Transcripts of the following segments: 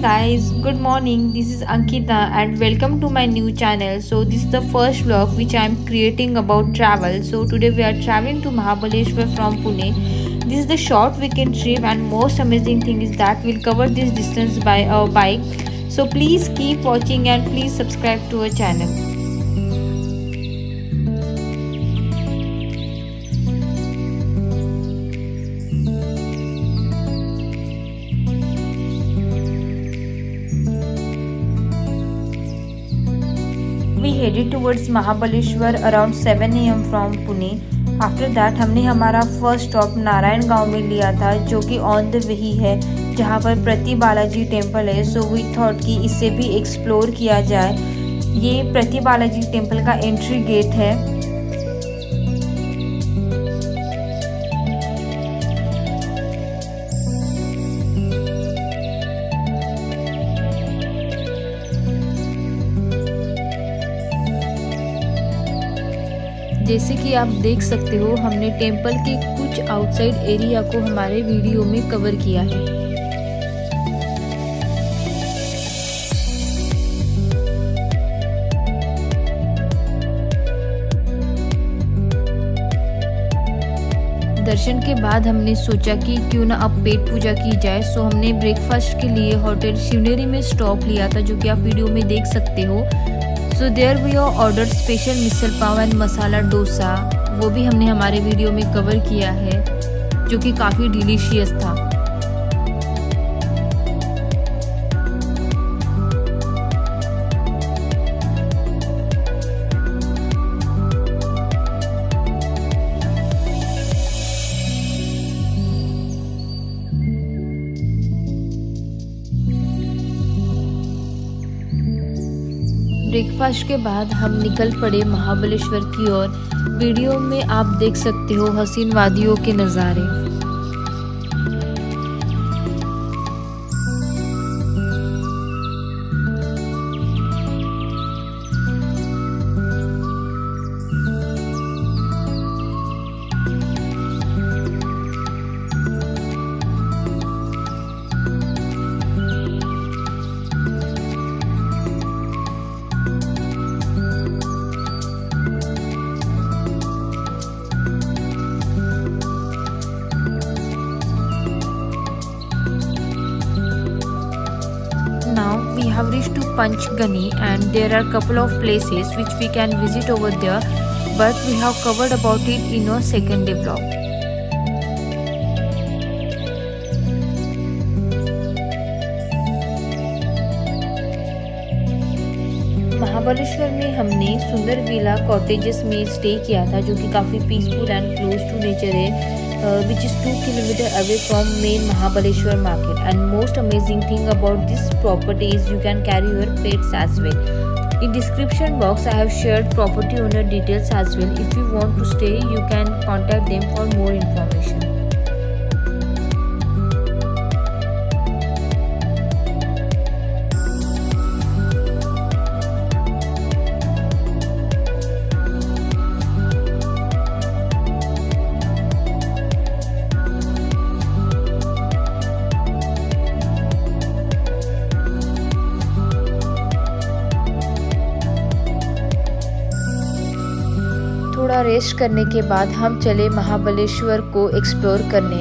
guys, good morning. This is Ankita and welcome to my new channel. So this is the first vlog which I am creating about travel. So today we are traveling to Mahabaleshwar from Pune. This is the short weekend trip and most amazing thing is that we'll cover this distance by our bike. So please keep watching and please subscribe to our channel. We headed towards Mahabaleshwar around 7 AM from Pune. After that हमने हमारा first stop Narayan गांव में लिया था जो कि on the way ही है जहाँ पर प्रति बालाजी टेम्पल है. सो वी थॉट कि इसे भी एक्सप्लोर किया जाए. ये प्रति बालाजी टेम्पल का एंट्री गेट है. जैसे कि आप देख सकते हो हमने टेम्पल के कुछ आउटसाइड एरिया को हमारे वीडियो में कवर किया है. दर्शन के बाद हमने सोचा कि क्यों ना अब पेट पूजा की जाए. सो हमने ब्रेकफास्ट के लिए होटल शिवनेरी में स्टॉप लिया था जो कि आप वीडियो में देख सकते हो. So there we order special misal pav and masala dosa. वो भी हमने हमारे वीडियो में कवर किया है जो कि काफ़ी डिलीशियस था. ब्रेकफास्ट के बाद हम निकल पड़े महाबलेश्वर की ओर. वीडियो में आप देख सकते हो हसीन वादियों के नज़ारे. Now we have reached to Panchgani and there are couple of places which we can visit over there, but we have covered about it in our second day vlog. Mahabaleshwar में हमने सुंदर विला कॉटेजेस में stay किया था जो कि काफ़ी peaceful and close to nature है. Which is 2 kilometers away from main Mahabaleshwar market. And most amazing thing about this property is you can carry your pets as well. In description box I have shared property owner details as well. If you want to stay you can contact them for more information. थोड़ा rest करने के बाद हम चले महाबलेश्वर को explore करने.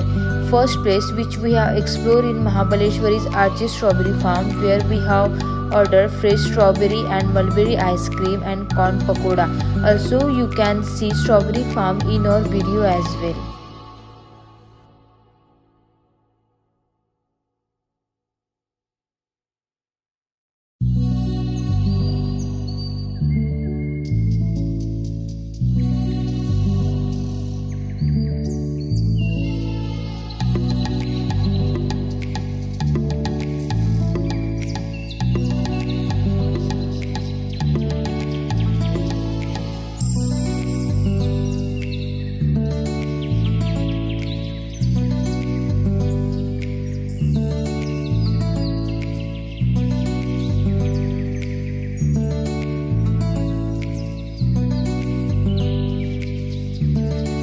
First place which we have explore in Mahabaleshwar is Archie strawberry farm where we have order fresh strawberry and mulberry ice cream and corn pakoda. Also you can see strawberry farm in our video as well.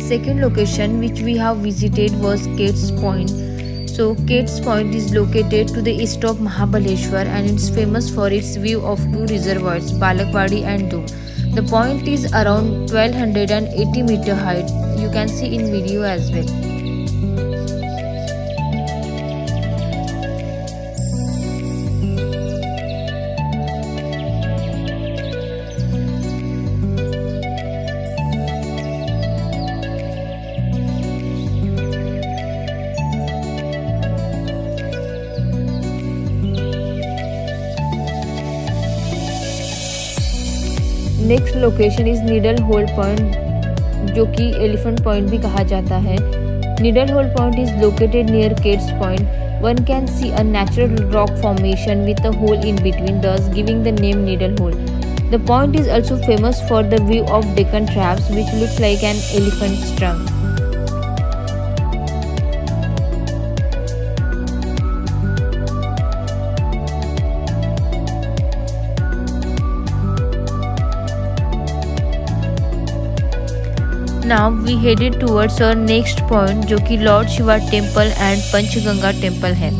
Second location which we have visited was Gates Point. So Kate's Point is located to the east of Mahabaleshwar and it's famous for its view of two reservoirs, Balakwadi and Doom. The point is around 1280-meter height. You can see in video as well. Next location is needle hole point, जो कि elephant point भी कहा जाता है। Needle hole point is located near Kate's point. One can see a natural rock formation with a hole in between, thus giving the name Needle Hole. The point is also famous for the view of Deccan Traps, which looks like an elephant's trunk. Now we headed towards our next point, जो कि Lord Shiva temple and Panchganga temple है।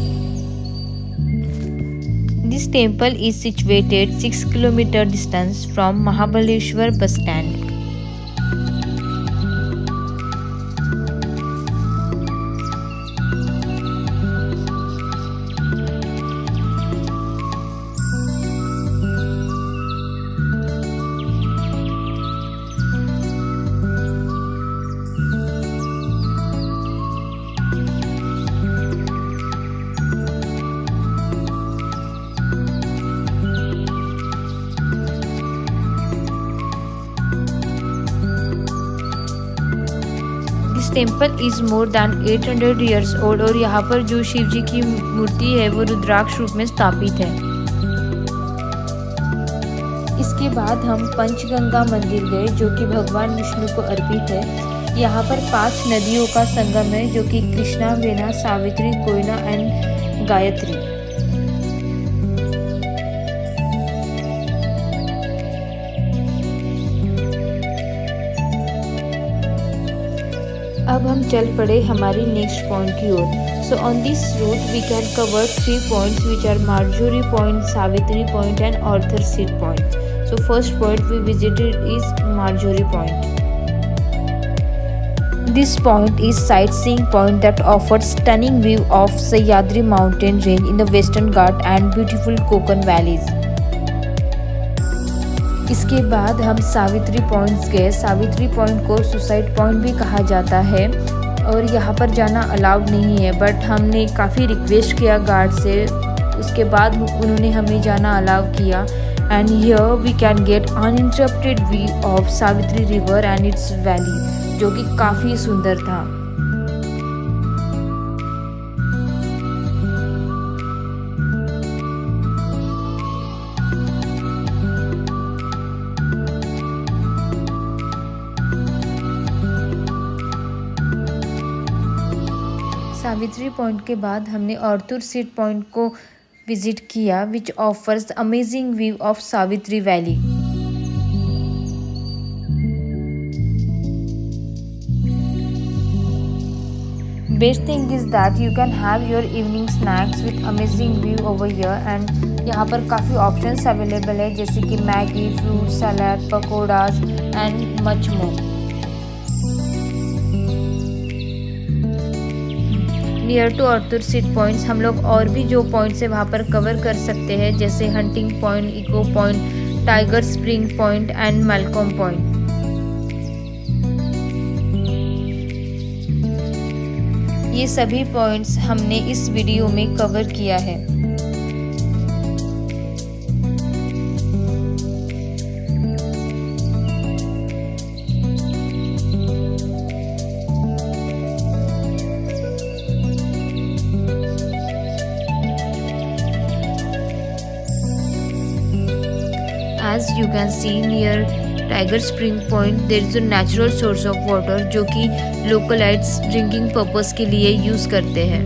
This temple is situated 6 km distance from Mahabaleshwar bus stand. Temple is more than 800 years old और यहाँ पर जो शिव जी की मूर्ति है वो रुद्राक्ष रूप में स्थापित है। इसके बाद हम पंचगंगा मंदिर गए, जो कि भगवान विष्णु को अर्पित है। यहाँ पर 5 नदियों का संगम है, जो कि कृष्णा, वेना, सावित्री, कोयना एंड गायत्री। अब हम चल पड़े हमारी नेक्स्ट पॉइंट की ओर। So on this route we can cover 3 points which are Marjorie point, Savitri point and Arthur seat point. So first point we visited is Marjorie point. This point is sightseeing point that offers stunning view of Sahyadri mountain range in the Western Ghat and beautiful Konkan valleys. इसके बाद हम Savitri points गए। Savitri point को suicide point भी कहा जाता है और यहाँ पर जाना अलाउड नहीं है, बट हमने काफ़ी रिक्वेस्ट किया गार्ड से, उसके बाद उन्होंने हमें जाना अलाउ किया। And here we can get uninterrupted view of Savitri river and its valley, जो कि काफ़ी सुंदर था। सावित्री पॉइंट के बाद हमने ऑर्थर सीट पॉइंट को विजिट किया, which offers amazing view of Savitri valley. Best thing is that you can have your evening snacks with amazing view over here and यहाँ पर काफ़ी ऑप्शंस अवेलेबल है, जैसे कि Maggi, fruit salad, pakodas and much more. Near to Arthur seat points हम लोग और भी जो पॉइंट्स है वहाँ पर कवर कर सकते हैं, जैसे hunting point, echo point, tiger spring point and Malcolm point. ये सभी पॉइंट्स हमने इस वीडियो में कवर किया है। As you can see near Tiger Spring Point, there is a natural source of water जो कि लोकलाइट्स ड्रिंकिंग पर्पस के लिए यूज़ करते हैं।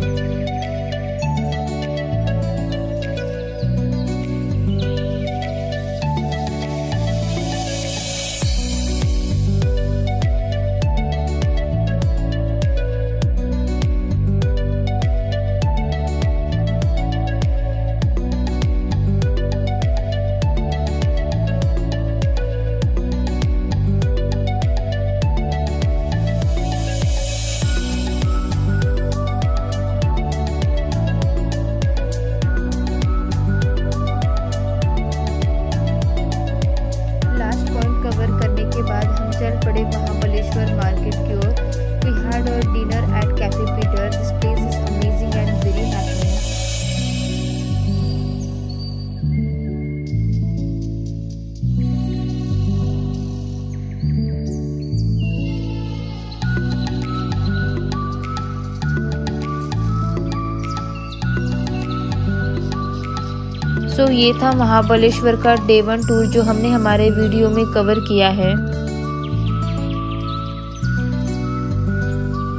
सो ये था महाबलेश्वर का डे 1 टूर जो हमने हमारे वीडियो में कवर किया है।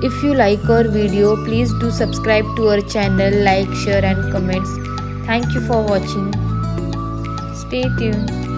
If you like our video, please do subscribe to our channel, like, share and comments. Thank you for watching. Stay tuned.